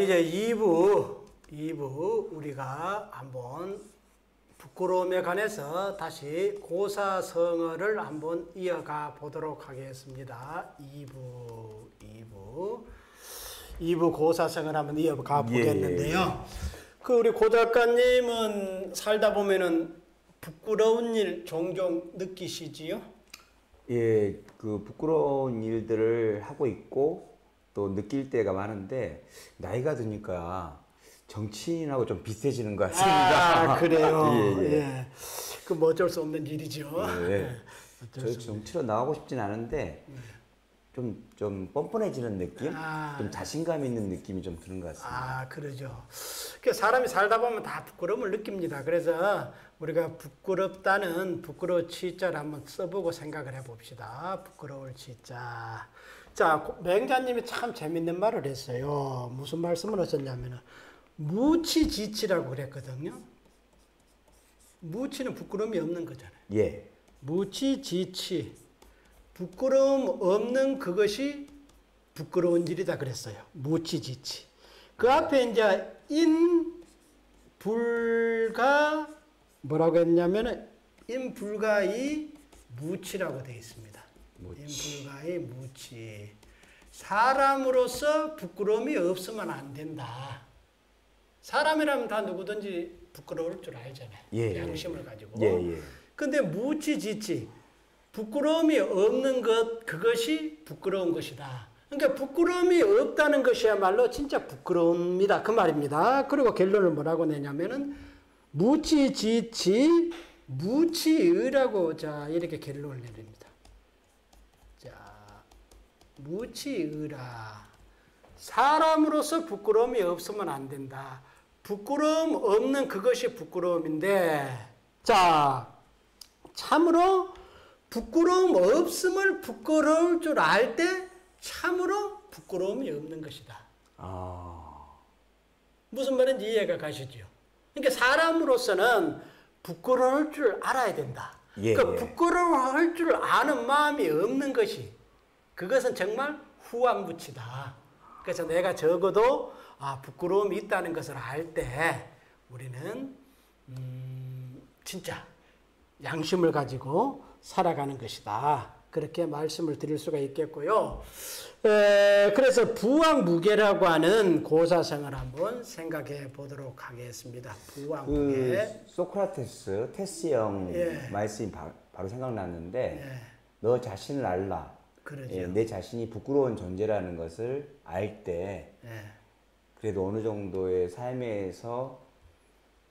이제 2부 우리가 한번 부끄러움에 관해서 다시 고사성어를 한번 이어가 보도록 하겠습니다. 2부 고사성어를 한번 이어가 보겠는데요. 그 우리 고 작가님은 살다 보면은 부끄러운 일 종종 느끼시지요? 예, 그 부끄러운 일들을 하고 있고 또 느낄 때가 많은데 나이가 드니까 정치인하고 좀 비슷해지는 것 같습니다. 아, 그래요? 예. 예. 그 뭐 어쩔 수 없는 일이죠. 예. 저 정치로 나가고 싶진 않은데 좀 뻔뻔해지는 느낌? 좀 자신감 있는 느낌이 좀 드는 것 같습니다. 아, 그러죠. 그 사람이 살다 보면 다 부끄러움을 느낍니다. 그래서 우리가 부끄럽다는 부끄러워 치자를 한번 써보고 생각을 해봅시다. 부끄러울 치자. 자, 맹자님이 참 재밌는 말을 했어요. 무슨 말씀을 하셨냐면은 무치지치라고 그랬거든요. 무치는 부끄러움이 없는 거잖아요. 예. 무치지치. 부끄러움 없는 그것이 부끄러운 일이다 그랬어요. 무치지치. 그 앞에 이제 인불가 뭐라고 했냐면은 인불가이 무치라고 되어 있습니다. 인불가이 무치. 사람으로서 부끄러움이 없으면 안 된다. 사람이라면 다 누구든지 부끄러울 줄 알잖아요. 예, 양심을 가지고. 예. 근데 무치지치. 부끄러움이 없는 것, 그것이 부끄러운 것이다. 그러니까 부끄러움이 없다는 것이야말로 진짜 부끄러움이다. 그 말입니다. 그리고 결론을 뭐라고 내냐면은 무치지치, 무치의라고 자 이렇게 결론을 내립니다. 자, 무치의라. 사람으로서 부끄러움이 없으면 안 된다. 부끄러움 없는 그것이 부끄러움인데, 자, 참으로 부끄러움 없음을 부끄러울 줄 알 때 참으로 부끄러움이 없는 것이다. 무슨 말인지 이해가 가시죠? 그러니까 사람으로서는 부끄러울 줄 알아야 된다. 그러니까 부끄러워할 줄 아는 마음이 없는 것이 그것은 정말 후한무치다. 그래서 내가 적어도 부끄러움이 있다는 것을 알 때 우리는 진짜 양심을 가지고 살아가는 것이다. 그렇게 말씀을 드릴 수가 있겠고요. 그래서 부왕무계라고 하는 고사성을 한번 생각해 보도록 하겠습니다. 부왕무계. 소크라테스, 테스 형 말씀이 바로 생각났는데 너 자신을 알라. 그러죠. 내 자신이 부끄러운 존재라는 것을 알 때 그래도 어느 정도의 삶에서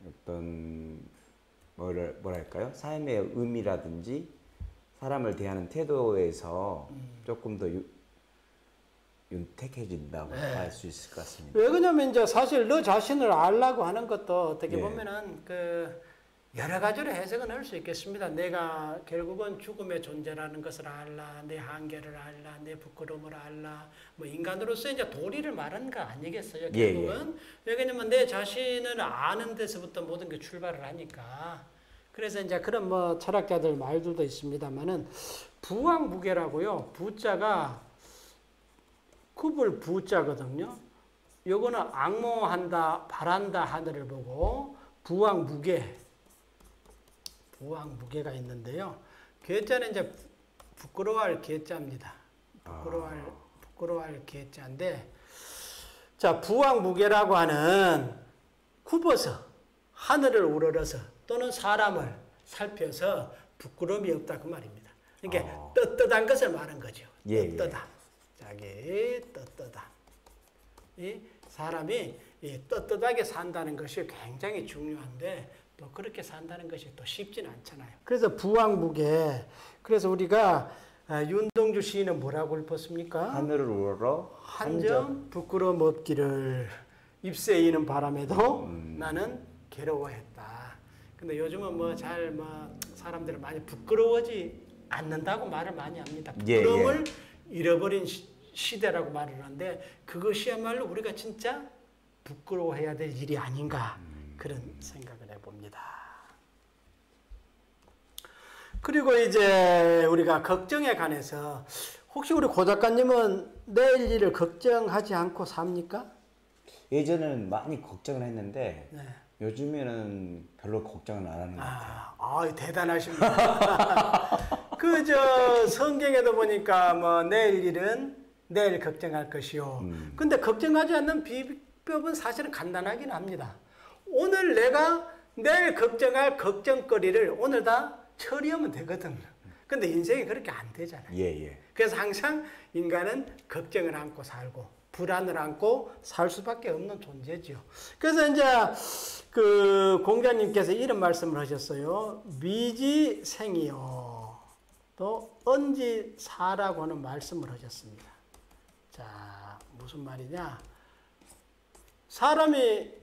어떤 뭐랄까요? 삶의 의미라든지 사람을 대하는 태도에서 조금 더 윤택해진다고 할 수 있을 것 같습니다. 왜 그러냐면 이제 사실 너 자신을 알라고 하는 것도 어떻게 보면은 여러 가지로 해석은 할 수 있겠습니다. 내가 결국은 죽음의 존재라는 것을 알라, 내 한계를 알라, 내 부끄러움을 알라, 뭐 인간으로서 이제 도리를 말하는 거 아니겠어요? 결국은 왜냐면 내 자신을 아는 데서부터 모든 게 출발을 하니까. 그래서 이제 그런 뭐 철학자들 말들도 있습니다만은 부왕무계라고요. 부자가 굽을 부자거든요. 요거는 악모한다, 바란다 하늘을 보고 부왕무계가 있는데요. 괴자는 이제 부끄러워할 괴자입니다. 부끄러워할 괴자인데, 자, 부왕무계라고 하는 굽어서 하늘을 우러러서 또는 사람을 살펴서 부끄러움이 없다 그 말입니다. 그러니까 떳떳한 것을 말한 거죠. 떳떳함. 자기 떳떳함. 이 사람이 떳떳하게 산다는 것이 굉장히 중요한데 또 그렇게 산다는 것이 또 쉽지는 않잖아요. 그래서 부왕무계. 그래서 우리가 윤동주 시인은 뭐라고 읊었습니까? 하늘을 우러러 한 점 부끄러움 없기를 입새이는 바람에도 나는 괴로워했다. 근데 요즘은 사람들은 많이 부끄러워하지 않는다고 말을 많이 합니다. 부끄러움을 잃어버린 시대라고 말을 하는데 그것이야말로 우리가 진짜 부끄러워해야 될 일이 아닌가 그런 생각을 해봅니다. 그리고 이제 우리가 걱정에 관해서 혹시 우리 고 작가님은 내일 일을 걱정하지 않고 삽니까? 예전에는 많이 걱정을 했는데 네. 요즘에는 별로 걱정을 안 하는 것 같아요. 대단하십니다. 그 성경에도 보니까 뭐 내일 일은 내일 걱정할 것이요. 근데 걱정하지 않는 비법은 사실은 간단하긴 합니다. 오늘 내가 내일 걱정할 걱정거리를 오늘 다 처리하면 되거든. 근데 인생이 그렇게 안 되잖아요. 예. 그래서 항상 인간은 걱정을 안고 살고 불안을 안고 살 수밖에 없는 존재죠. 그래서 이제 그 공자님께서 이런 말씀을 하셨어요. 미지생이요. 또 언지사라고 하는 말씀을 하셨습니다. 자, 무슨 말이냐? 사람이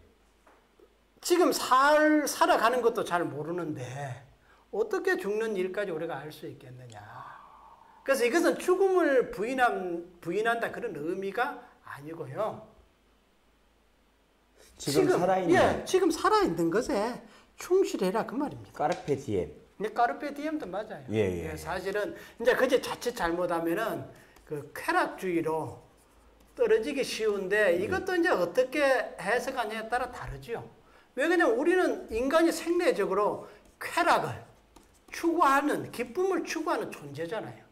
지금 살아가는 것도 잘 모르는데 어떻게 죽는 일까지 우리가 알 수 있겠느냐? 그래서 이것은 죽음을 부인한다 그런 의미가 아니고요. 지금 살아있는. 예, 지금 살아있는 것에 충실해라 그 말입니다. 까르페 디엠. 근데 까르페 디엠도 맞아요. 예. 사실은 이제 그제 자칫 잘못하면은 그 쾌락주의로 떨어지기 쉬운데 이것도 이제 어떻게 해석하냐에 따라 다르죠. 왜 그러냐면 우리는 인간이 생리적으로 쾌락을 추구하는, 기쁨을 추구하는 존재잖아요.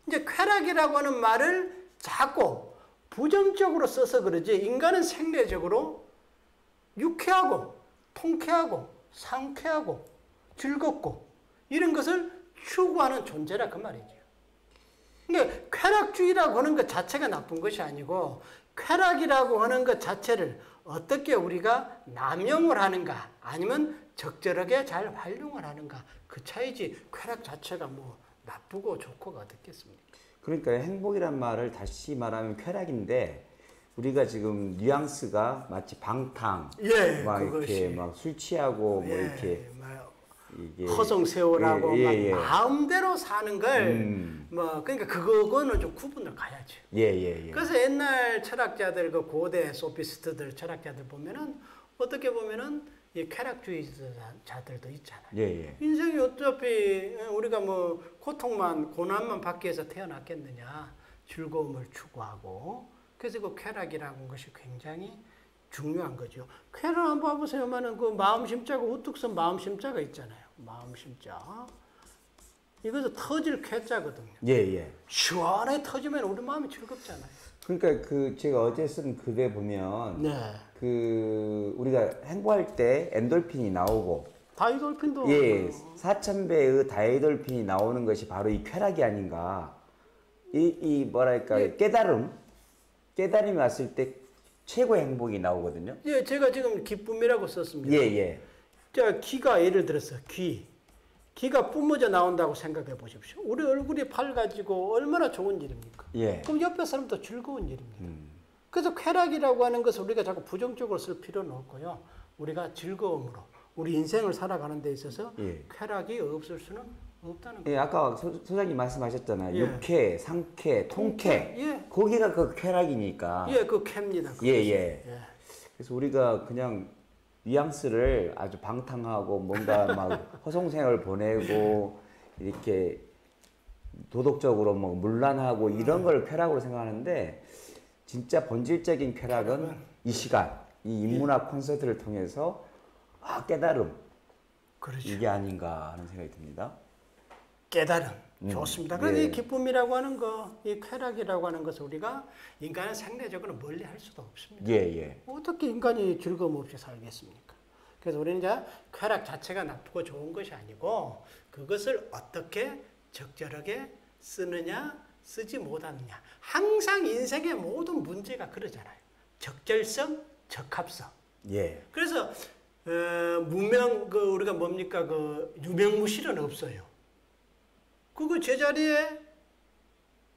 이제 쾌락이라고 하는 말을 자꾸 부정적으로 써서 그러지 인간은 생리적으로 유쾌하고 통쾌하고 상쾌하고 즐겁고 이런 것을 추구하는 존재라 그 말이죠. 그러니까 쾌락주의라고 하는 것 자체가 나쁜 것이 아니고 쾌락이라고 하는 것 자체를 어떻게 우리가 남용을 하는가 아니면 적절하게 잘 활용을 하는가 그 차이지 쾌락 자체가 뭐 나쁘고 좋고가 어떻겠습니까? 그러니까 행복이란 말을 다시 말하면 쾌락인데 우리가 지금 뉘앙스가 마치 방탕, 막 이렇게 막 술 취하고 뭐 이렇게 이게 허송세월하고 막 마음대로 사는 걸 걸 그러니까 그거는 좀 구분을 가야죠. 그래서 옛날 철학자들 그 고대 소피스트들 철학자들 보면은 어떻게 보면은 이 쾌락주의자들도 있잖아요. 인생이 어차피 우리가 뭐 고난만 받기 위해서 태어났겠느냐. 즐거움을 추구하고 그래서 그 쾌락이라는 것이 굉장히 중요한 거죠. 쾌락 한번 봐보세요만은 그 마음심자가 우뚝 선 마음심자가 있잖아요. 마음심자. 이것도 터질 쾌자거든요. 시원하게 터지면 우리 마음이 즐겁잖아요. 그러니까 그 제가 어제 쓴 글에 보면 그 우리가 행복할 때 엔돌핀이 나오고 다이돌핀도 4,000배의 다이돌핀이 나오는 것이 바로 이 쾌락이 아닌가. 이 뭐랄까 깨달음이 왔을 때 최고의 행복이 나오거든요. 제가 지금 기쁨이라고 썼습니다. 자, 귀가 예를 들어서 귀가 뿜어져 나온다고 생각해 보십시오. 우리 얼굴이 밝아지고 얼마나 좋은 일입니까? 그럼 옆에 사람도 즐거운 일입니다. 그래서 쾌락이라고 하는 것을 우리가 자꾸 부정적으로 쓸 필요는 없고요. 우리가 즐거움으로 우리 인생을 살아가는 데 있어서 쾌락이 없을 수는 없다는 거예요. 아까 소장님 말씀하셨잖아요. 유쾌, 상쾌, 통쾌. 거기가 그 쾌락이니까. 그 쾌입니다. 그래서 우리가 그냥 뉘앙스를 아주 방탕하고 뭔가 막 허송생활 보내고 이렇게 도덕적으로 뭐 문란하고 이런 걸 쾌락으로 생각하는데 진짜 본질적인 쾌락은 이 시간, 이 인문학 콘서트를 통해서 깨달음. 이게 아닌가 하는 생각이 듭니다. 깨달음. 좋습니다. 그런데 이 기쁨이라고 하는 거, 이 쾌락이라고 하는 것을 우리가 인간은 상대적으로 멀리 할 수도 없습니다. 어떻게 인간이 즐거움 없이 살겠습니까? 그래서 우리는 이제 쾌락 자체가 나쁘고 좋은 것이 아니고 그것을 어떻게 적절하게 쓰느냐, 쓰지 못하느냐. 항상 인생의 모든 문제가 그러잖아요. 적절성, 적합성. 그래서 우리가 뭡니까 유명무실은 없어요. 그거 제자리에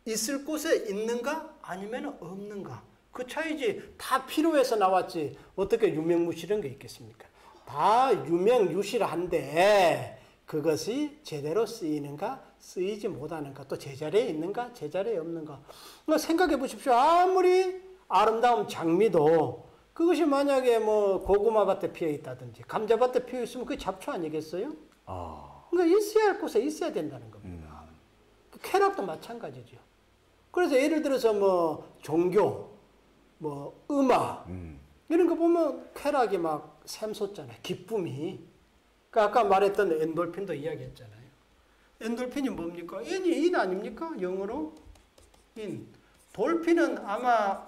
있을 곳에 있는가 아니면 없는가 그 차이지. 다 필요해서 나왔지 어떻게 유명무실한 게 있겠습니까? 다 유명유실한데 그것이 제대로 쓰이는가 쓰이지 못하는가 또 제자리에 있는가 제자리에 없는가. 생각해 보십시오. 아무리 아름다운 장미도 그것이 만약에 뭐 고구마밭에 피어 있다든지 감자밭에 피어 있으면 그게 잡초 아니겠어요? 그러니까 있어야 할 곳에 있어야 된다는 겁니다. 쾌락도 마찬가지죠. 그래서 예를 들어서 뭐 종교, 뭐 음악 이런 거 보면 쾌락이 막 샘솟잖아요. 기쁨이. 그러니까 아까 말했던 엔돌핀도 이야기했잖아요. 엔돌핀이 뭡니까? 인 아닙니까? 영어로 인. 돌핀은 아마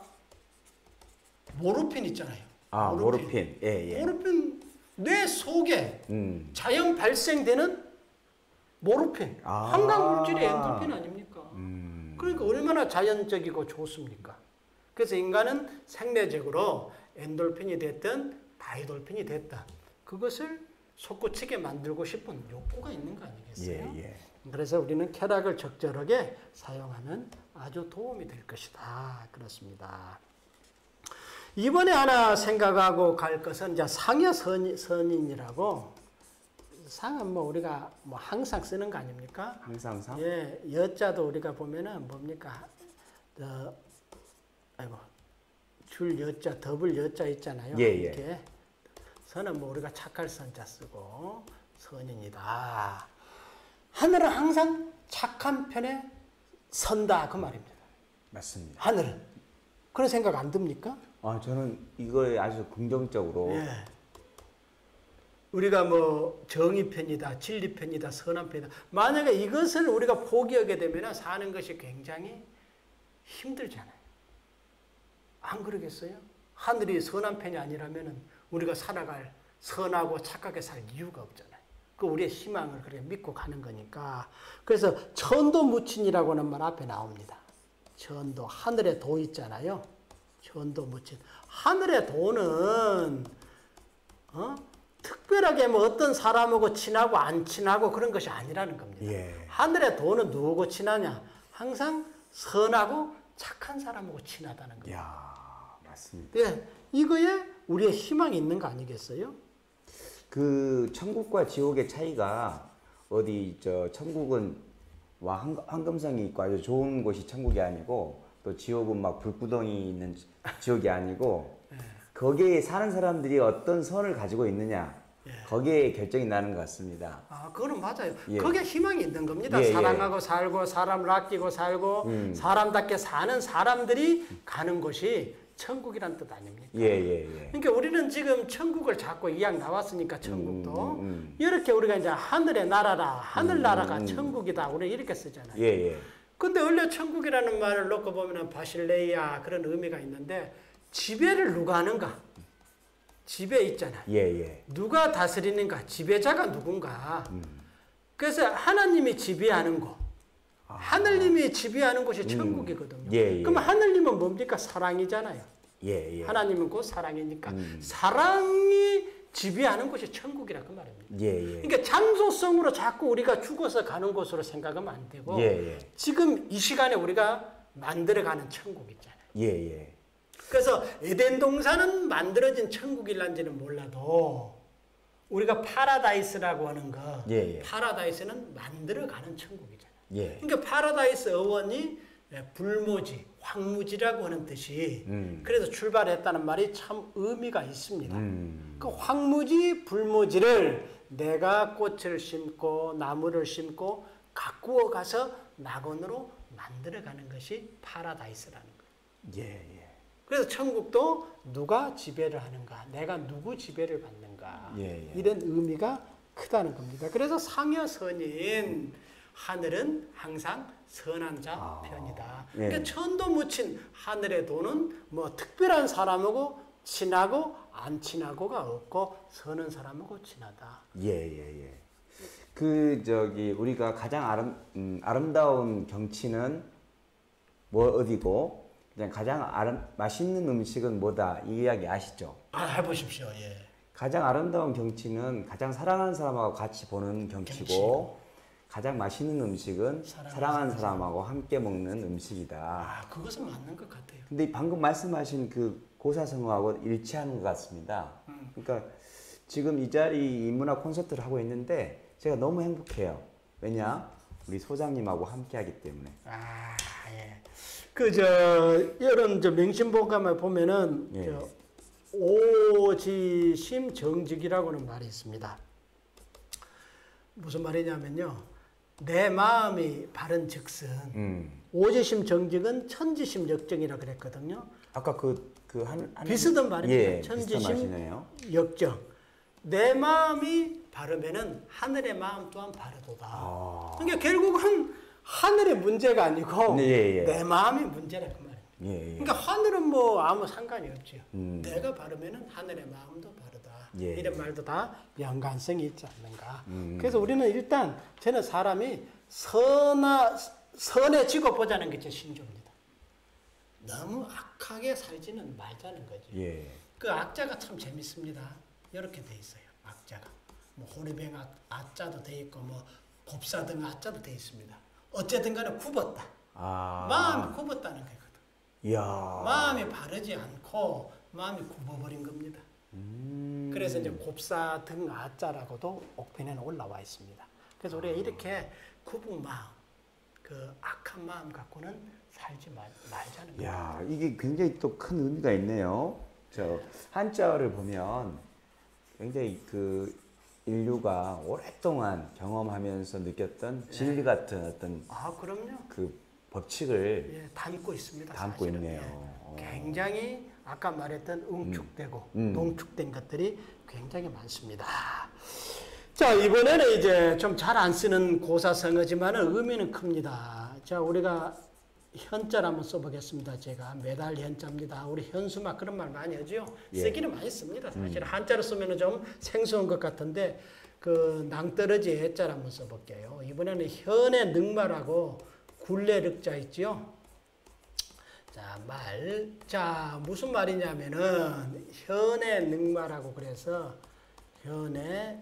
모르핀 있잖아요. 아, 모르핀. 예, 예. 모르핀 뇌 속에 자연 발생되는 모르핀. 한강 물질이 엔돌핀 아닙니까? 그러니까 얼마나 자연적이고 좋습니까? 그래서 인간은 생리적으로 엔돌핀이 됐든 다이돌핀이 됐든 그것을 솟구치게 만들고 싶은 욕구가 있는 거 아니겠어요? 예, 예. 그래서 우리는 쾌락을 적절하게 사용하면 아주 도움이 될 것이다. 그렇습니다. 이번에 하나 생각하고 갈 것은 이제 상여 선인이라고 상은 뭐 우리가 뭐 항상 쓰는 거 아닙니까? 항상 상? 예, 여자도 우리가 보면은 뭡니까? 아이고 줄 여자, 더블 여자 있잖아요. 예, 예. 이렇게 선은 뭐 우리가 착할 선자 쓰고 선인이다. 하늘은 항상 착한 편에 선다 그 말입니다. 맞습니다. 하늘은 그런 생각 안 듭니까? 아, 저는 이거에 아주 긍정적으로 예. 우리가 뭐 정의 편이다, 진리 편이다, 선한 편이다. 만약에 이것을 우리가 포기하게 되면 사는 것이 굉장히 힘들잖아요. 안 그러겠어요? 하늘이 선한 편이 아니라면 우리가 살아갈 선하고 착하게 살 이유가 없잖아요. 그 우리의 희망을 그렇게 믿고 가는 거니까. 그래서 천도무친이라고는 말 앞에 나옵니다. 천도, 하늘의 도 있잖아요. 천도무친. 하늘의 도는 특별하게 뭐 어떤 사람하고 친하고 안 친하고 그런 것이 아니라는 겁니다. 예. 하늘의 도는 누구하고 친하냐? 항상 선하고 착한 사람하고 친하다는 겁니다. 야, 맞습니다. 예, 이거에 우리의 희망이 있는 거 아니겠어요? 그 천국과 지옥의 차이가 어디 천국은 황금성이 있고 아주 좋은 곳이 천국이 아니고 또 지옥은 막 불구덩이 있는 지옥이 아니고 거기에 사는 사람들이 어떤 선을 가지고 있느냐 거기에 결정이 나는 것 같습니다. 아, 그거는 맞아요. 예. 거기에 희망이 있는 겁니다. 예, 사랑하고 예. 살고 사람을 아끼고 살고 사람답게 사는 사람들이 가는 곳이 천국이란 뜻 아닙니까? 예, 예, 예. 그러니까 우리는 지금 천국을 자꾸 이야기 나왔으니까 천국도 이렇게 우리가 이제 하늘의 나라라, 하늘나라가 천국이다. 우리 이렇게 쓰잖아요. 예, 예. 근데 원래 천국이라는 말을 놓고 보면 바실레이아 그런 의미가 있는데 지배를 누가 하는가? 지배 있잖아요. 예, 예. 누가 다스리는가? 지배자가 누군가? 그래서 하나님이 지배하는 곳, 하늘님이 지배하는 곳이 천국이거든요. 예, 예. 그럼 하늘님은 뭡니까? 사랑이잖아요. 예, 예. 하나님은 곧 사랑이니까 사랑이 지배하는 곳이 천국이라 그 말입니다. 예, 예. 그러니까 장소성으로 자꾸 우리가 죽어서 가는 곳으로 생각하면 안 되고 예, 예. 지금 이 시간에 우리가 만들어가는 천국 있잖아요. 예, 예. 그래서 에덴 동산은 만들어진 천국일란지는 몰라도 우리가 파라다이스라고 하는 거 예, 예. 파라다이스는 만들어가는 천국이잖아요. 예. 그러니까 파라다이스 어원이 불모지, 황무지라고 하는 뜻이 그래서 출발했다는 말이 참 의미가 있습니다. 그 황무지, 불모지를 내가 꽃을 심고 나무를 심고 가꾸어 가서 낙원으로 만들어가는 것이 파라다이스라는 거예요. 예, 예. 그래서 천국도 누가 지배를 하는가, 내가 누구 지배를 받는가 예, 예. 이런 의미가 크다는 겁니다. 그래서 상여선인 하늘은 항상 선한 자 편이다. 예. 그러니까 천도 묻힌 하늘의 도는 뭐 특별한 사람하고 친하고 안 친하고가 없고 선한 사람하고 친하다. 예, 예, 예. 우리가 가장 아름다운 경치는 뭐 어디고 그냥 가장 맛있는 음식은 뭐다 이 이야기 아시죠? 아, 해보십시오. 예. 가장 아름다운 경치는 가장 사랑하는 사람하고 같이 보는 경치고 가장 맛있는 음식은 사랑하는 사람하고 함께 먹는 음식이다. 아, 그것은 맞는 것 같아요. 근데 방금 말씀하신 그 고사성어하고 일치하는 것 같습니다. 그러니까 지금 이 자리 인문학 콘서트를 하고 있는데 제가 너무 행복해요. 왜냐? 우리 소장님하고 함께 하기 때문에. 아, 예. 이런 명심보감을 보면은, 예. 오지심 정직이라고는 말이 있습니다. 무슨 말이냐면요. 내 마음이 바른 즉슨, 오지심 정직은 천지심 역정이라 그랬거든요. 아까 그 비슷한 말입니다. 예, 천지심 비슷하시네요. 역정. 내 마음이 바르면은 하늘의 마음 또한 바르도다. 그러니까 결국은 하늘의 문제가 아니고 예, 예. 내 마음이 문제라 그 말이에요. 예, 예. 그러니까 하늘은 뭐 아무 상관이 없죠. 내가 바르면은 하늘의 마음도 바르다. 예. 이런 말도 다 연관성이 있지 않는가. 그래서 우리는 일단 저는 사람이 선해지고 보자는 게 제 신조입니다. 너무 악하게 살지는 말자는 거죠. 예. 그 악자가 참 재밌습니다. 이렇게 돼 있어요. 악자가. 뭐 호리뱅 아자도 돼 있고 뭐 곱사등 아자도 돼 있습니다. 어쨌든 간에 굽었다. 마음이 굽었다는 거거든. 이야. 마음이 바르지 않고 마음이 굽어버린 겁니다. 그래서 이제 곱사등 아자라고도 옥편에는 올라와 있습니다. 그래서 우리가 이렇게 굽은 마음, 그 악한 마음 갖고는 살지 말자는 거예요. 야, 이게 굉장히 또 큰 의미가 있네요. 저 한자어를 보면 굉장히 그 인류가 오랫동안 경험하면서 느꼈던 진리 같은 어떤 그럼요. 그 법칙을 예, 담고 있습니다. 담고 사실은. 있네요. 예. 굉장히 아까 말했던 응축되고 농축된 것들이 굉장히 많습니다. 자, 이번에는 이제 좀 잘 안 쓰는 고사성어지만 의미는 큽니다. 자, 우리가 현자를 한번 써보겠습니다. 제가 매달 현자입니다. 우리 현수막 그런 말 많이 하죠. 예. 쓰기는 많이 씁니다. 사실 한자로 쓰면 좀 생소한 것 같은데 그 낭떠러지 해자를 한번 써볼게요. 이번에는 현의 능마라고 굴레륵자 있지요. 자, 무슨 말이냐면은 현의 능마라고 그래서 현의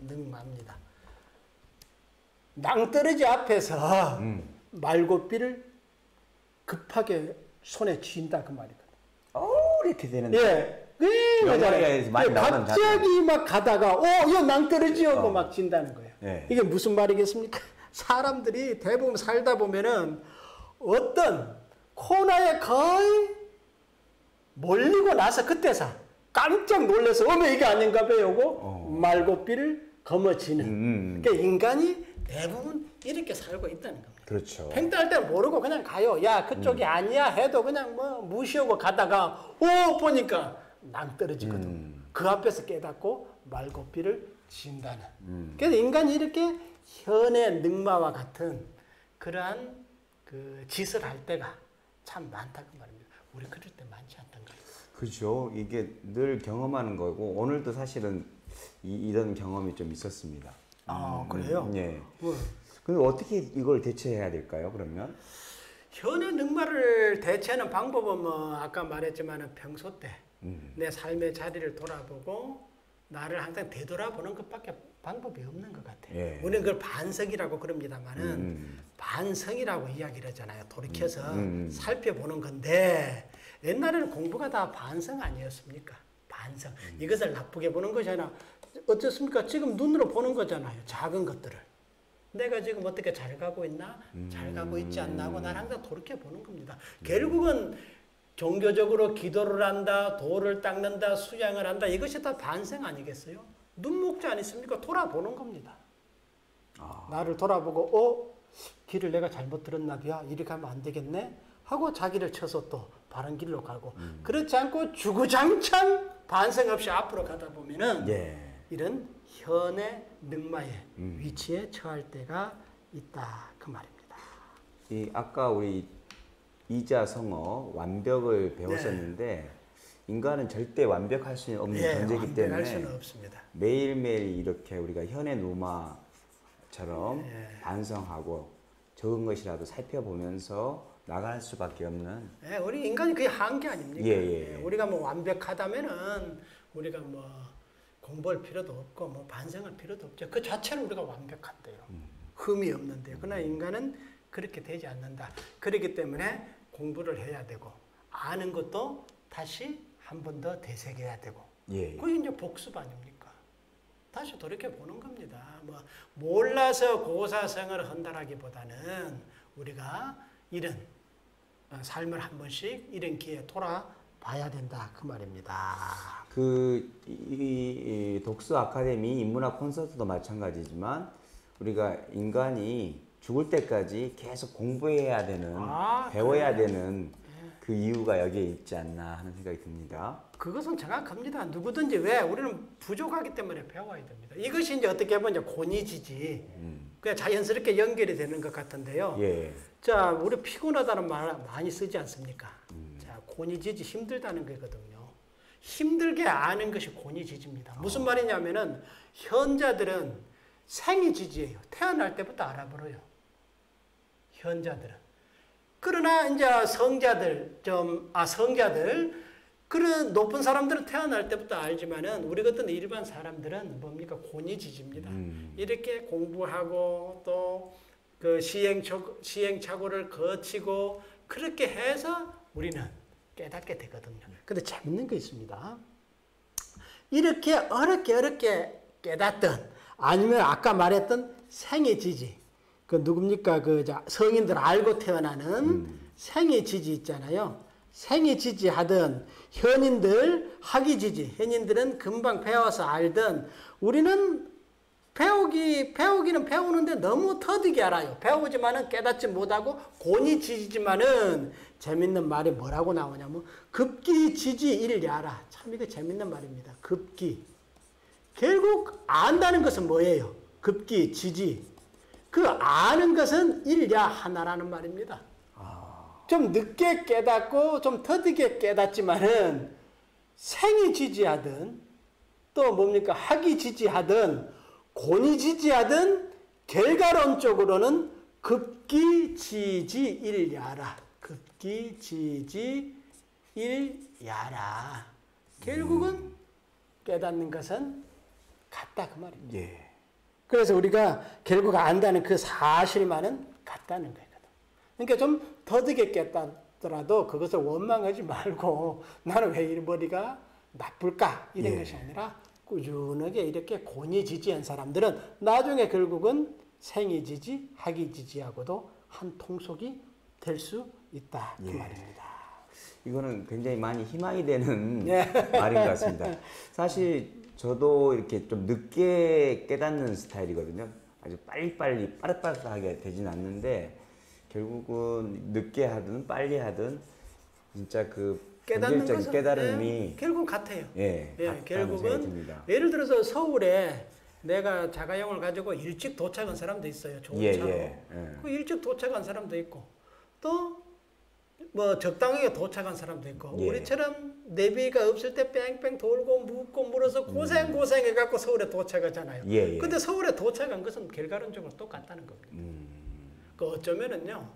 능마입니다. 낭떠러지 앞에서 말고삐를 급하게 손에 쥔다 그 말이거든. 이렇게 되는데. 예. 영화에서 많이 나오는 갑자기 막 가다가 이거 낭떠러지요 하고 막 진다는 거예요. 예. 이게 무슨 말이겠습니까? 사람들이 대부분 살다 보면은 어떤 코너에 거의 몰리고 나서 그때서 깜짝 놀라서 이게 아닌가 봐요. 말고삐를 거머쥐는. 그러니까 인간이 대부분 이렇게 살고 있다는 겁니다. 그렇죠. 팽달할 때 모르고 그냥 가요. 야, 그쪽이 아니야 해도 그냥 뭐 무시하고 가다가 보니까 낭떠러지거든. 그 앞에서 깨닫고 말고삐를 진다는. 그래서 인간이 이렇게 현의 능마와 같은 그러한 그 짓을 할 때가 참 많다 그 말입니다. 우리 그럴 때 많지 않던가요? 그렇죠. 이게 늘 경험하는 거고 오늘도 사실은 이런 경험이 좀 있었습니다. 그래요? 예. 뭐. 근데 어떻게 이걸 대처해야 될까요? 그러면? 현의 능마를 대체하는 방법은 뭐 아까 말했지만 평소 때 내 삶의 자리를 돌아보고 나를 항상 되돌아보는 것밖에 방법이 없는 것 같아요. 예. 우리는 그걸 반성이라고 그럽니다만은 반성이라고 이야기를 하잖아요. 돌이켜서 살펴보는 건데 옛날에는 공부가 다 반성 아니었습니까? 반성. 이것을 나쁘게 보는 것이 어떻습니까? 지금 눈으로 보는 거잖아요. 작은 것들을. 내가 지금 어떻게 잘 가고 있나? 잘 가고 있지 않나 하고 난 항상 돌이켜보는 겁니다. 결국은 종교적으로 기도를 한다, 돌을 닦는다, 수양을 한다. 이것이 다 반성 아니겠어요? 눈목지 아니습니까? 돌아보는 겁니다. 나를 돌아보고 길을 내가 잘못 들었나 야 이렇게 하면 안 되겠네 하고 자기를 쳐서 또 바른 길로 가고 그렇지 않고 주구장창 반성 없이 앞으로 가다 보면은 이런 현의 능마의 위치에 처할 때가 있다 그 말입니다. 아까 우리 이자성어 완벽을 배웠었는데 인간은 절대 완벽할 수 없는 존재이기 때문에 수는 없습니다. 매일매일 이렇게 우리가 현의 노마처럼 반성하고 적은 것이라도 살펴보면서 나갈 수밖에 없는. 우리 인간이 그게 한계 아닙니까? 우리가 뭐 완벽하다면은 우리가 뭐 공부할 필요도 없고 뭐 반성할 필요도 없죠. 그 자체는 우리가 완벽한데요. 흠이 없는데요. 그러나 인간은 그렇게 되지 않는다. 그렇기 때문에 공부를 해야 되고 아는 것도 다시 한 번 더 되새겨야 되고 그게 이제 복습 아닙니까? 다시 돌이켜 보는 겁니다. 뭐 몰라서 고사성을 한다라기보다는 우리가 이런 삶을 한 번씩 이런 기회에 돌아봐야 된다 그 말입니다. 이 독서 아카데미 인문학 콘서트도 마찬가지지만 우리가 인간이 죽을 때까지 계속 공부해야 되는 배워야 되는 그 이유가 여기에 있지 않나 하는 생각이 듭니다. 그것은 정확합니다. 누구든지 왜 우리는 부족하기 때문에 배워야 됩니다. 이것이 이제 어떻게 보면 권위지지. 그냥 자연스럽게 연결이 되는 것 같은데요. 예. 자, 우리 피곤하다는 말 많이 쓰지 않습니까? 자, 권위지지 힘들다는 거거든요. 힘들게 아는 것이 권위지지입니다. 무슨 말이냐면은 현자들은 생이지지예요. 태어날 때부터 알아버려요. 현자들은. 그러나 이제 성자들 그런 높은 사람들은 태어날 때부터 알지만은 우리 같은 일반 사람들은 뭡니까? 권위지지입니다. 이렇게 공부하고 또 그 시행착오를 거치고 그렇게 해서 우리는 깨닫게 되거든요. 근데 재밌는 게 있습니다. 이렇게 어렵게 깨닫던 아니면 아까 말했던 생애지지 그 누굽니까? 그 성인들 알고 태어나는 생애지지 있잖아요. 생애지지 하든 현인들 학이지지 현인들은 금방 배워서 알든 우리는 배우기는 배우는데 너무 터득이 알아요. 배우지만은 깨닫지 못하고 권위지지지만은 재밌는 말이 뭐라고 나오냐면 급기지지 일야라. 참 이거 재밌는 말입니다. 급기. 결국 안다는 것은 뭐예요? 급기지지. 그 아는 것은 일야 하나라는 말입니다. 좀 늦게 깨닫고 좀 터득게 깨닫지만은 생이지지하든 또 뭡니까? 학이지지하든 권위지지하든 결과론적으로는 급기지지일야라. 급기지지일야라. 결국은 깨닫는 것은 같다 그 말입니다. 예. 그래서 우리가 결국 안다는 그 사실만은 같다는 거거든. 그러니까 좀 더디게 깨닫더라도 그것을 원망하지 말고 나는 왜 이 머리가 나쁠까 이런 것이 아니라 꾸준하게 이렇게 권위지지한 사람들은 나중에 결국은 생이지지 학이지지하고도 한 통속이 될 수 있다 그 말입니다. 이거는 굉장히 많이 희망이 되는 말인 것 같습니다. 사실 저도 이렇게 좀 늦게 깨닫는 스타일이거든요. 아주 빨리빨리 빠릿빠릿하게 되진 않는데 결국은 늦게 하든 빨리 하든 진짜 그 깨닫는 본질적인 깨달음이 결국은 같아요. 결국은 예를 들어서 서울에 내가 자가용을 가지고 일찍 도착한 사람도 있어요. 좋은 차로. 그 일찍 도착한 사람도 있고 또 뭐 적당하게 도착한 사람도 있고 우리처럼 내비가 없을 때 뺑뺑 돌고 묻고 물어서 고생해갖고 서울에 도착하잖아요. 근데 서울에 도착한 것은 결과론적으로 똑같다는 겁니다. 그 어쩌면은요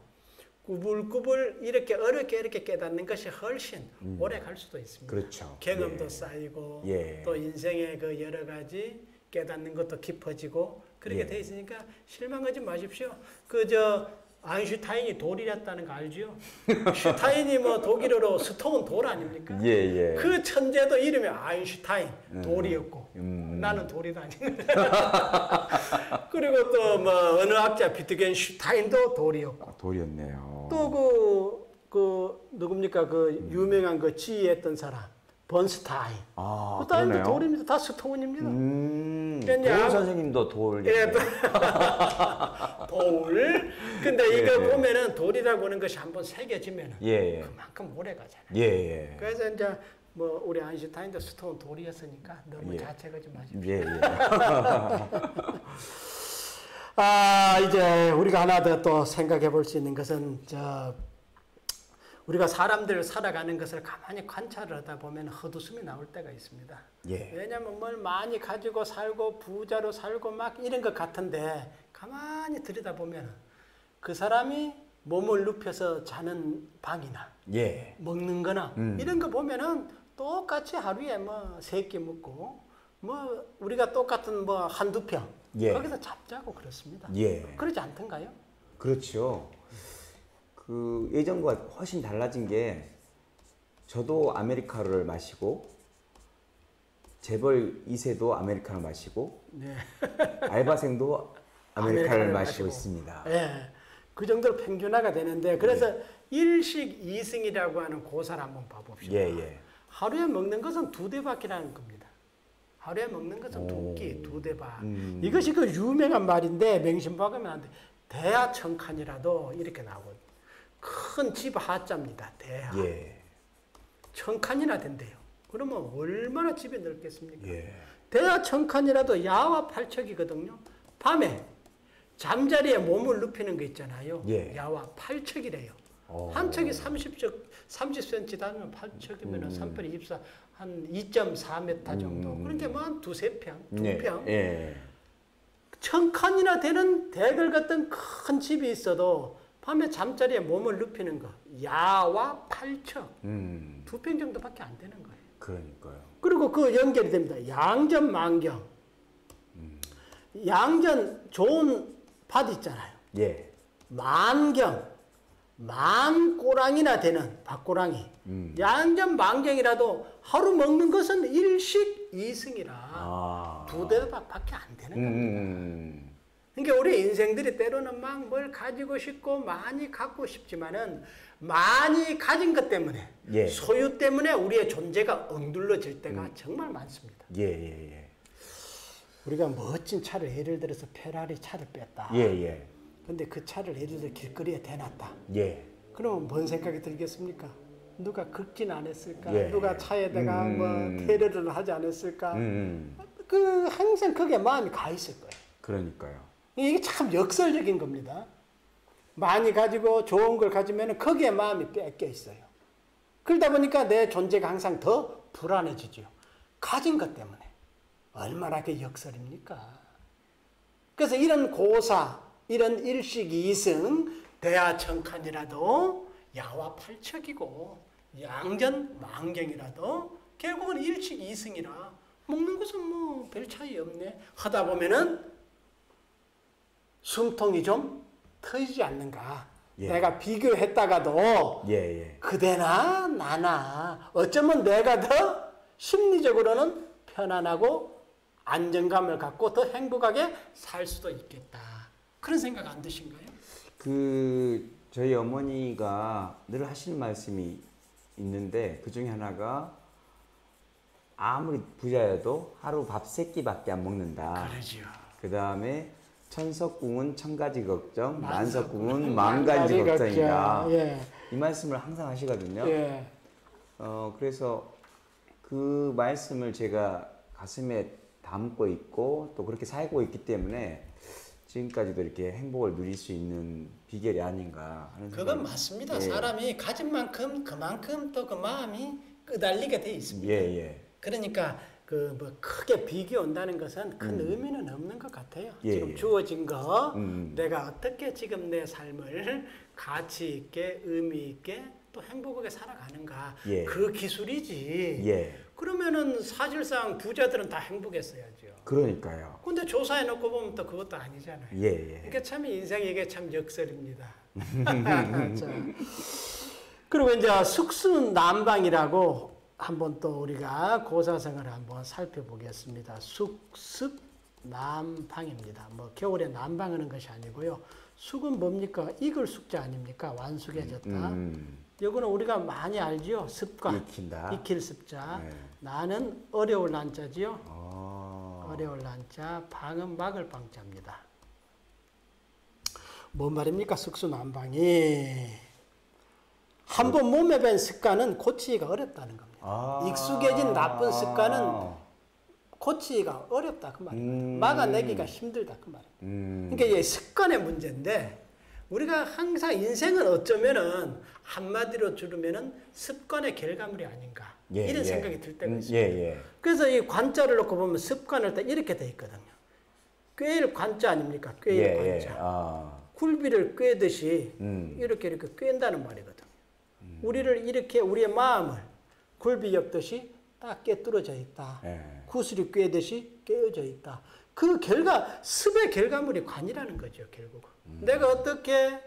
꾸불꾸불 이렇게 어렵게 이렇게 깨닫는 것이 훨씬 오래 갈 수도 있습니다. 그렇죠. 경험도 쌓이고 또 인생의 그 여러 가지 깨닫는 것도 깊어지고 그렇게 돼 있으니까 실망하지 마십시오. 아인슈타인이 돌이랬다는 거 알죠? 슈타인이 뭐 독일어로 스톤 돌 아닙니까? 그 천재도 이름이 아인슈타인 돌이었고 나는 돌이도 아닌 그리고 또 뭐 어느 학자 비트겐슈타인도 돌이었고 돌이었네요. 또 그 누굽니까? 그 유명한 그 지휘했던 사람 번스타인. 그 다음도 돌입니다. 다 스톤입니다. 도울 선생님도 돌. 돌. 근데 이거 보면은 돌이라고 하는 것이 한번 새겨지면은 그만큼 오래 가잖아요. 그래서 이제 뭐 우리 아인슈타인도 스톤 돌이었으니까 너무 자책하지 마십시오. 이제 우리가 하나 더 또 생각해 볼 수 있는 것은 우리가 사람들 살아가는 것을 가만히 관찰을 하다 보면 헛웃음이 나올 때가 있습니다. 왜냐하면 뭘 많이 가지고 살고 부자로 살고 막 이런 것 같은데 가만히 들여다보면 그 사람이 몸을 눕혀서 자는 방이나 먹는 거나 이런 거 보면은 똑같이 하루에 뭐 3끼 먹고 뭐 우리가 똑같은 뭐 한두 평 거기서 잡자고 그렇습니다. 그러지 않던가요? 그렇죠. 그 예전과 훨씬 달라진 게 저도 아메리카노를 마시고 재벌 2세도 아메리카노 마시고 알바생도 아메리카노를 마시고 있습니다. 그 정도로 평균화가 되는데 그래서 일식 이승이라고 하는 고사를 한번 봐봅시다. 하루에 먹는 것은 2대밖이라는 겁니다. 하루에 먹는 것은 2끼, 2대밖. 이것이 그 유명한 말인데 명심박으면 안 돼. 대하청칸이라도 이렇게 나오거든요. 큰 집 하자입니다. 대하. 예. 1000칸이나 된대요. 그러면 얼마나 집이 넓겠습니까? 예. 대하 1000칸이라도 야와 8척이거든요. 밤에 잠자리에 몸을 눕히는 거 있잖아요. 예. 야와 8척이래요. 오. 한 척이 30cm 다면 8척이면 3편이 24, 한 2.4m 정도. 그러니까 뭐한 두세 평, 두 평. 예. 1000칸이나 되는 대궐 같은 큰 집이 있어도 밤에 잠자리에 몸을 눕히는 거. 야와 8척. 2평 정도밖에 안 되는 거예요. 그러니까요. 그리고 그 연결이 됩니다. 양전 만경. 양전 좋은 밭 있잖아요. 예. 만경. 만 꼬랑이나 되는 밭꼬랑이. 양전 만경이라도 하루 먹는 것은 일식 이승이라 두 대밖에 안 되는 겁니다. 그러니까 우리 인생들이 때로는 막 뭘 가지고 싶고 많이 갖고 싶지만은 많이 가진 것 때문에 예. 소유 때문에 우리의 존재가 엉둘러질 때가 정말 많습니다. 예. 우리가 멋진 차를 예를 들어서 페라리 차를 뺐다. 예. 근데 그 차를 예를 들어 길거리에 대놨다. 예. 그러면 뭔 생각이 들겠습니까? 누가 긁진 않았을까? 예. 누가 차에다가 뭐 테러를 하지 않았을까? 그 항상 그게 마음이 가 있을 거예요. 그러니까요. 이게 참 역설적인 겁니다. 많이 가지고 좋은 걸 가지면 거기에 마음이 뺏겨 있어요. 그러다 보니까 내 존재가 항상 더 불안해지죠. 가진 것 때문에. 얼마나 그 역설입니까? 그래서 이런 고사, 이런 일식이승, 대하천칸이라도 야와 8척이고 양전 만경이라도 결국은 일식이승이라 먹는 것은 뭐 별 차이 없네. 하다 보면은 숨통이 좀 트이지 않는가. 예. 내가 비교했다가도 예. 그대나 나나 어쩌면 내가 더 심리적으로는 편안하고 안정감을 갖고 더 행복하게 살 수도 있겠다. 그런 생각 안 드신가요? 저희 어머니가 늘 하시는 말씀이 있는데 그 중에 하나가 아무리 부자여도 하루 밥 3끼밖에 안 먹는다. 그러죠. 그 다음에 천석궁은 천가지 걱정, 만석궁은 만가지 걱정이다. 예. 이 말씀을 항상 하시거든요. 예. 그래서 그 말씀을 제가 가슴에 담고 있고 또 그렇게 살고 있기 때문에 지금까지도 이렇게 행복을 누릴 수 있는 비결이 아닌가 하는 생각이. 그건 맞습니다. 예. 사람이 가진 만큼 그만큼 또 그 마음이 끄달리게 돼 있습니다. 예. 그러니까 그 뭐 크게 비교한다는 것은 큰 의미는 없는 것 같아요. 예, 지금 예. 주어진 거 내가 어떻게 지금 내 삶을 가치 있게 의미 있게 또 행복하게 살아가는가. 예. 그 기술이지. 예. 그러면은 사실상 부자들은 다 행복했어야죠. 그러니까요. 근데 조사해 놓고 보면 또 그것도 아니잖아요. 예. 그러니까 참 인생이 이게 참 역설입니다. 자, 그리고 이제 숙수남방이라고 한번 또 우리가 고사성을 한번 살펴보겠습니다. 숙습남방입니다. 뭐 겨울에 남방하는 것이 아니고요. 숙은 뭡니까? 익을 숙자 아닙니까? 완숙해졌다. 이거는 우리가 많이 알죠. 습관. 익힌다. 익힐 습자. 네. 나는 어려울 난자지요. 아. 어려울 난자. 방은 막을 방자입니다. 뭔 말입니까? 숙수남방이. 한번 몸에 밴 습관은 고치기가 어렵다는 겁니다. 익숙해진 나쁜 습관은 고치기가 어렵다 그 말입니다. 막아내기가 힘들다 그 말입니다. 그러니까 이게 습관의 문제인데 우리가 항상 인생은 어쩌면은 한마디로 줄이면은 습관의 결과물이 아닌가 이런 생각이 들 때가 있습니다. 그래서 이 관자를 놓고 보면 습관을 딱 이렇게 돼 있거든요. 꿰일 관자 아닙니까? 꿰일 관자. 굴비를 꿰듯이 이렇게 꿰인다는 말이거든요. 우리를 이렇게 우리의 마음을 굴비 엮듯이 딱 꿰뚫어져 있다. 구슬이 꿰듯이 꿰어져 있다. 그 결과 습의 결과물이 관이라는 거죠. 결국은. 내가 어떻게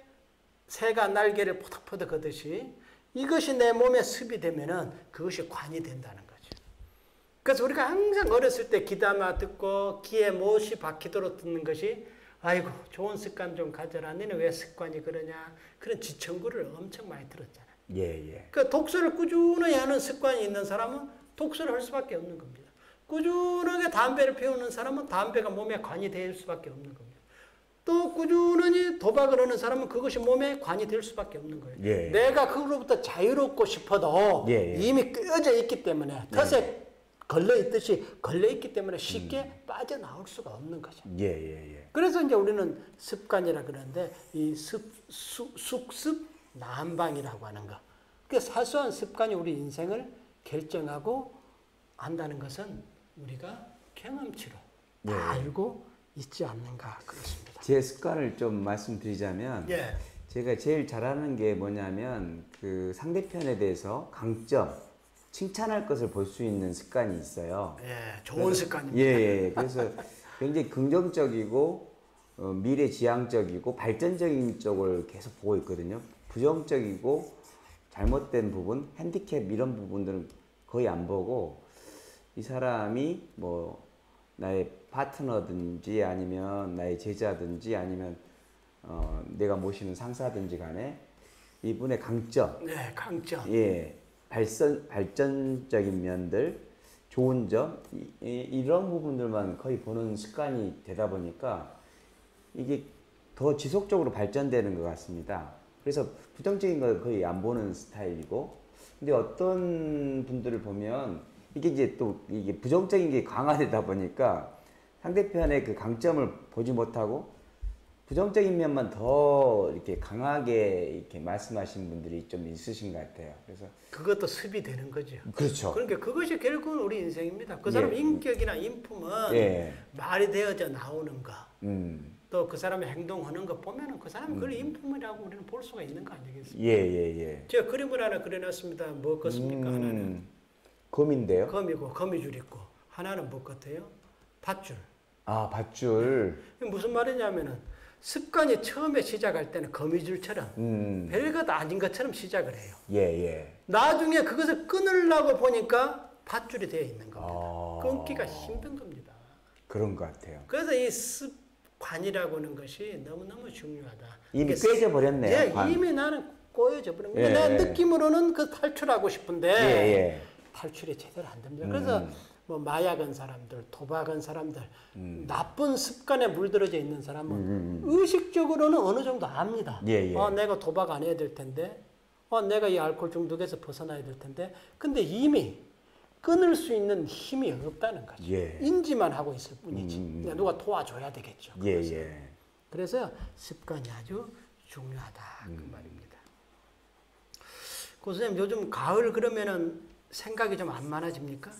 새가 날개를 포덕포덕 하듯이 이것이 내 몸에 습이 되면은 그것이 관이 된다는 거죠. 그래서 우리가 항상 어렸을 때 귀담아 듣고 귀에 못이 박히도록 듣는 것이 아이고 좋은 습관 좀 가져라. 너는 왜 습관이 그러냐. 그런 지청구를 엄청 많이 들었잖아요. 그 독서를 꾸준히 하는 습관이 있는 사람은 독서를 할 수밖에 없는 겁니다. 꾸준하게 담배를 피우는 사람은 담배가 몸에 관이 될 수밖에 없는 겁니다. 또 꾸준히 도박을 하는 사람은 그것이 몸에 관이 될 수밖에 없는 거예요. 예. 내가 그로부터 자유롭고 싶어도 예, 예. 이미 끄어져 있기 때문에 덫에 걸려 있듯이 걸려 있기 때문에 쉽게 빠져나올 수가 없는 거죠. 예, 예, 예. 그래서 이제 우리는 습관이라 그러는데 이 숙습 난방이라고 하는 거. 그 사소한 습관이 우리 인생을 결정하고 한다는 것은 우리가 경험치로 예. 다 알고 있지 않는가 그렇습니다. 제 습관을 좀 말씀드리자면 예. 제가 제일 잘하는 게 뭐냐면 그 상대편에 대해서 강점, 칭찬할 것을 볼 수 있는 습관이 있어요. 예, 좋은 습관입니다. 예, 예. 그래서 굉장히 긍정적이고 미래지향적이고 발전적인 쪽을 계속 보고 있거든요. 부정적이고 잘못된 부분, 핸디캡 이런 부분들은 거의 안 보고 이 사람이 뭐 나의 파트너든지 아니면 나의 제자든지 아니면 내가 모시는 상사든지 간에 이분의 강점, 네, 강점. 예, 발전적인 면들, 좋은 점 이런 부분들만 거의 보는 습관이 되다 보니까 이게 더 지속적으로 발전되는 것 같습니다. 그래서 부정적인 걸 거의 안 보는 스타일이고, 근데 어떤 분들을 보면 이게 이제 또 이게 부정적인 게 강화되다 보니까 상대편의 그 강점을 보지 못하고 부정적인 면만 더 이렇게 강하게 이렇게 말씀하시는 분들이 좀 있으신 것 같아요. 그래서 그것도 습이 되는 거죠. 그렇죠. 그러니까 그것이 결국은 우리 인생입니다. 그 사람 예. 인격이나 인품은 예. 말이 되어져 나오는 거, 음. 또 그 사람의 행동하는 거 보면은 그 사람이 그걸 인품이라고 우리는 볼 수가 있는 거 아니겠습니까? 예, 예, 예. 제가 그림을 하나 그려놨습니다. 뭐 같습니까? 하나는 검인데요. 검이고 거미줄 있고 하나는 뭐 같아요? 밧줄. 아, 밧줄. 이게 무슨 말이냐면은 습관이 처음에 시작할 때는 거미줄처럼 별것 아닌 것처럼 시작을 해요. 예, 예. 나중에 그것을 끊으려고 보니까 밧줄이 되어 있는 겁니다. 아. 끊기가 힘든 겁니다. 그런 것 같아요. 그래서 이 습관이라고 하는 것이 너무너무 중요하다. 이미 이게 꿰져 버렸네요. 예, 관. 이미 나는 꼬여져 버린 거예요. 예. 내 느낌으로는 그 탈출하고 싶은데 예, 예. 탈출이 제대로 안 됩니다. 그래서 뭐 마약한 사람들, 도박한 사람들, 나쁜 습관에 물들어져 있는 사람은 의식적으로는 어느 정도 압니다. 예, 예. 내가 도박 안 해야 될 텐데, 내가 이 알코올 중독에서 벗어나야 될 텐데, 근데 이미 끊을 수 있는 힘이 없다는 거죠. 예. 인지만 하고 있을 뿐이지. 누가 도와줘야 되겠죠. 예, 그래서. 예. 그래서 습관이 아주 중요하다 그 말입니다. 고 선생님 요즘 가을 그러면은 생각이 좀 안 많아집니까?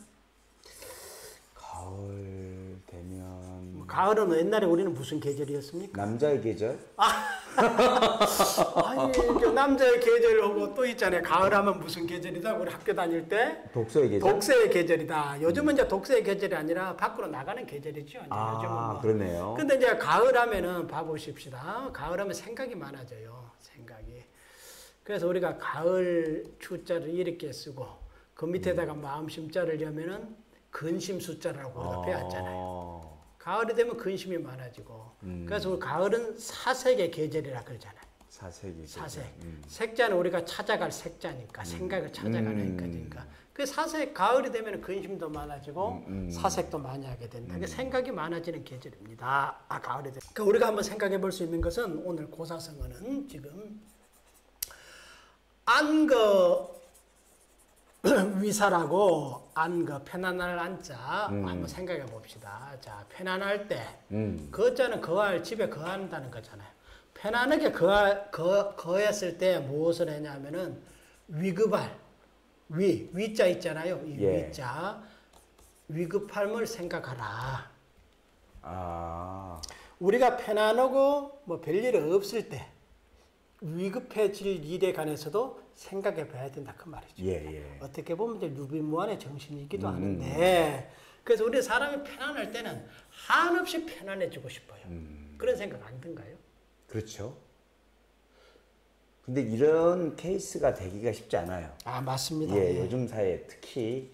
가을 되면 가을은 옛날에 우리는 무슨 계절이었습니까? 남자의 계절? 아니 그 남자의 계절하고 또 있잖아요. 가을 하면 무슨 계절이다? 우리 학교 다닐 때 독서의 계절? 독서의 계절이다. 요즘은 이제 독서의 계절이 아니라 밖으로 나가는 계절이죠. 이제 요즘은 뭐. 그러네요. 근데 이제 가을 하면은 봐보십시다. 가을 하면 생각이 많아져요. 생각이. 그래서 우리가 가을 추자를 이렇게 쓰고 그 밑에다가 마음 심자를 여면은 근심 숫자라고 우리가 배웠잖아요. 가을이 되면 근심이 많아지고. 그래서 우리 가을은 사색의 계절이라 그러잖아요. 사색이. 사색. 색자는 우리가 찾아갈 색자니까 생각을 찾아가는 거니까. 그 사색 가을이 되면 근심도 많아지고 사색도 많이 하게 된다. 그 생각이 많아지는 계절입니다. 가을이 되. 그러니까 우리가 한번 생각해 볼 수 있는 것은 오늘 고사성어는 지금 안거 위사라고 안거 편안할 안자 한번 생각해 봅시다. 자, 편안할 때 거자는 거할 집에 거한다는 거잖아요. 편안하게 거했을 때 무엇을 했냐면은 위급할 위자 있잖아요. 이 예. 위자 위급함을 생각하라. 우리가 편안하고 뭐 별일 없을 때 위급해질 일에 관해서도 생각해 봐야 된다 그 말이죠. 예, 예. 어떻게 보면 이제 유비무환의 정신이기도 하는데 그래서 우리 사람이 편안할 때는 한없이 편안해지고 싶어요. 그런 생각 안 든가요? 그렇죠. 근데 이런 케이스가 되기가 쉽지 않아요. 맞습니다. 예, 요즘 사회 특히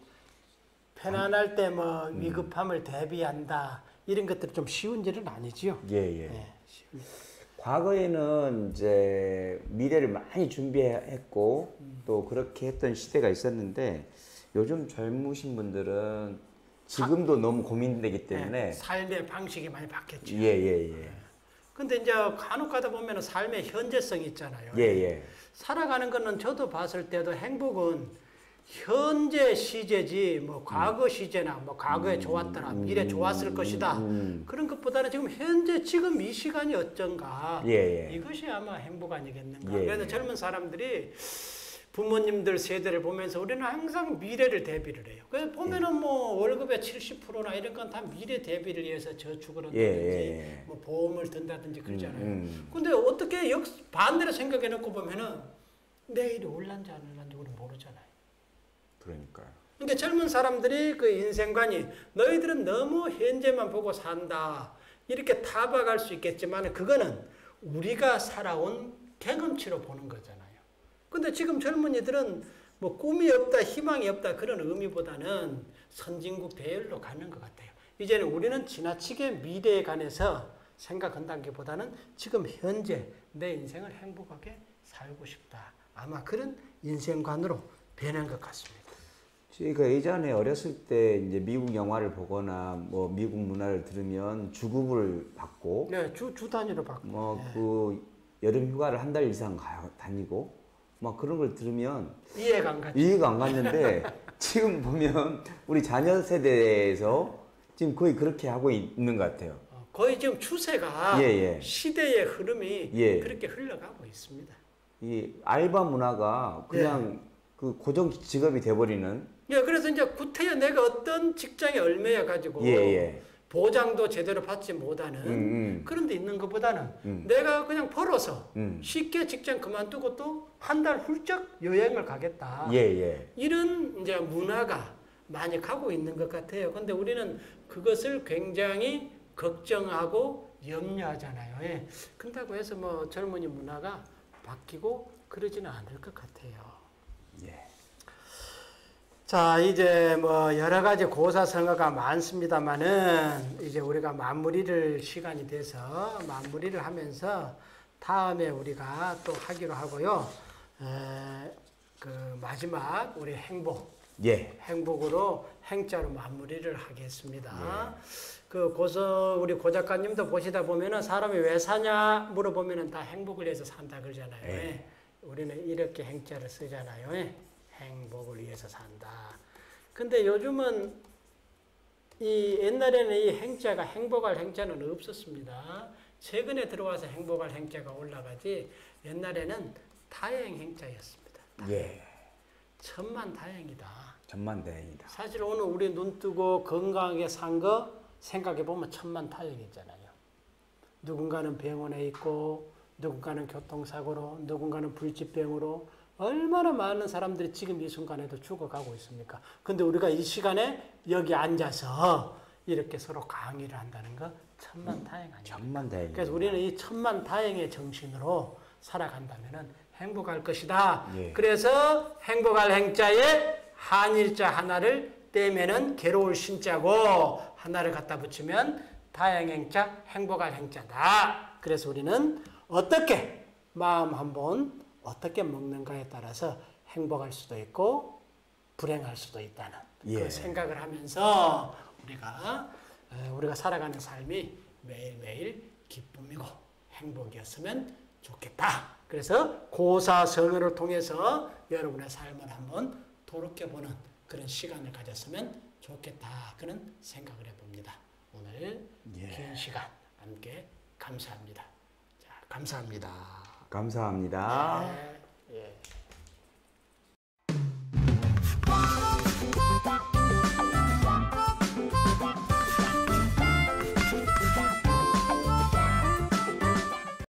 편안할 때 뭐 위급함을 대비한다 이런 것들이 좀 쉬운 일은 아니지요. 예, 예. 쉬운 일. 과거에는 이제 미래를 많이 준비했고 또 그렇게 했던 시대가 있었는데 요즘 젊으신 분들은 지금도 너무 고민되기 때문에 삶의 방식이 많이 바뀌었죠. 예. 근데 이제 간혹 가다 보면 삶의 현재성이 있잖아요. 예, 예. 살아가는 거는 저도 봤을 때도 행복은 현재 시제지 뭐 과거 시제나 뭐 과거에 좋았더라 미래 좋았을 것이다 그런 것보다는 지금 현재 지금 이 시간이 어쩐가 예, 예. 이것이 아마 행복 아니겠는가. 예, 그래서 예. 젊은 사람들이 부모님들 세대를 보면서 우리는 항상 미래를 대비를 해요. 그래서 보면은 뭐 월급의 70%나 이런 건 다 미래 대비를 위해서 저축을 한다든지 예. 뭐 보험을 든다든지 그러잖아요. 근데 어떻게 반대로 생각해 놓고 보면은 내일이 올란지 안 올란지 우리 모르잖아요. 그러니까요. 그러니까 젊은 사람들이 그 인생관이 너희들은 너무 현재만 보고 산다. 이렇게 타박할 수 있겠지만 그거는 우리가 살아온 경험치로 보는 거잖아요. 근데 지금 젊은이들은 뭐 꿈이 없다, 희망이 없다 그런 의미보다는 선진국 대열로 가는 것 같아요. 이제는 우리는 지나치게 미래에 관해서 생각한다기보다는 지금 현재 내 인생을 행복하게 살고 싶다. 아마 그런 인생관으로 변한 것 같습니다. 저희가 예전에 어렸을 때 이제 미국 영화를 보거나 뭐 미국 문화를 들으면 주급을 받고 네, 주 단위로 받고. 뭐 네. 그 여름 휴가를 한 달 이상 다니고 막 그런 걸 들으면 이해가 안 가죠. 이해가 안 갔는데 지금 보면 우리 자녀 세대에서 지금 거의 그렇게 하고 있는 것 같아요. 거의 지금 추세가 예, 예. 시대의 흐름이 예. 그렇게 흘러가고 있습니다. 이 알바 문화가 그냥 그 고정 직업이 돼버리는. 예, 그래서 이제 구태여 내가 어떤 직장에 얽매여 가지고 예, 예. 보장도 제대로 받지 못하는 그런 데 있는 것보다는 내가 그냥 벌어서 쉽게 직장 그만두고 또 한 달 훌쩍 여행을 가겠다. 예, 예. 이런 이제 문화가 많이 가고 있는 것 같아요. 근데 우리는 그것을 굉장히 걱정하고 염려하잖아요. 예. 그렇다고 해서 뭐 젊은이 문화가 바뀌고 그러지는 않을 것 같아요. 예. 자, 이제 뭐 여러 가지 고사성어가 많습니다만은 이제 우리가 마무리를 시간이 돼서 마무리를 하면서 다음에 우리가 또 하기로 하고요. 그 마지막 우리 행복. 예. 행복으로 행자로 마무리를 하겠습니다. 그 우리 고 작가님도 보시다 보면은 사람이 왜 사냐 물어보면은 다 행복을 위해서 산다 그러잖아요. 예. 우리는 이렇게 행자를 쓰잖아요. 행복을 위해서 산다. 근데 요즘은 이 옛날에는 이 행자가 행복할 행자는 없었습니다. 최근에 들어와서 행복할 행자가 올라가지 옛날에는 다행 행자였습니다. 예. 천만다행이다. 천만다행이다. 사실 오늘 우리 눈 뜨고 건강하게 산 거 생각해 보면 천만다행이잖아요. 누군가는 병원에 있고 누군가는 교통사고로 누군가는 불치병으로 얼마나 많은 사람들이 지금 이 순간에도 죽어가고 있습니까? 근데 우리가 이 시간에 여기 앉아서 이렇게 서로 강의를 한다는 거 천만다행 아니에요? 천만다행. 그래서 우리는 이 천만다행의 정신으로 살아간다면 행복할 것이다. 예. 그래서 행복할 행자에 한일자 하나를 떼면은 괴로울 신자고 하나를 갖다 붙이면 다행행자 행복할 행자다. 그래서 우리는 어떻게 마음 한번 어떻게 먹는가에 따라서 행복할 수도 있고 불행할 수도 있다는 예. 그 생각을 하면서 우리가 살아가는 삶이 매일매일 기쁨이고 행복이었으면 좋겠다. 그래서 고사성어를 통해서 여러분의 삶을 한번 돌이켜보는 그런 시간을 가졌으면 좋겠다. 그런 생각을 해봅니다. 오늘 긴 시간 함께 감사합니다. 자, 감사합니다. 감사합니다. 예.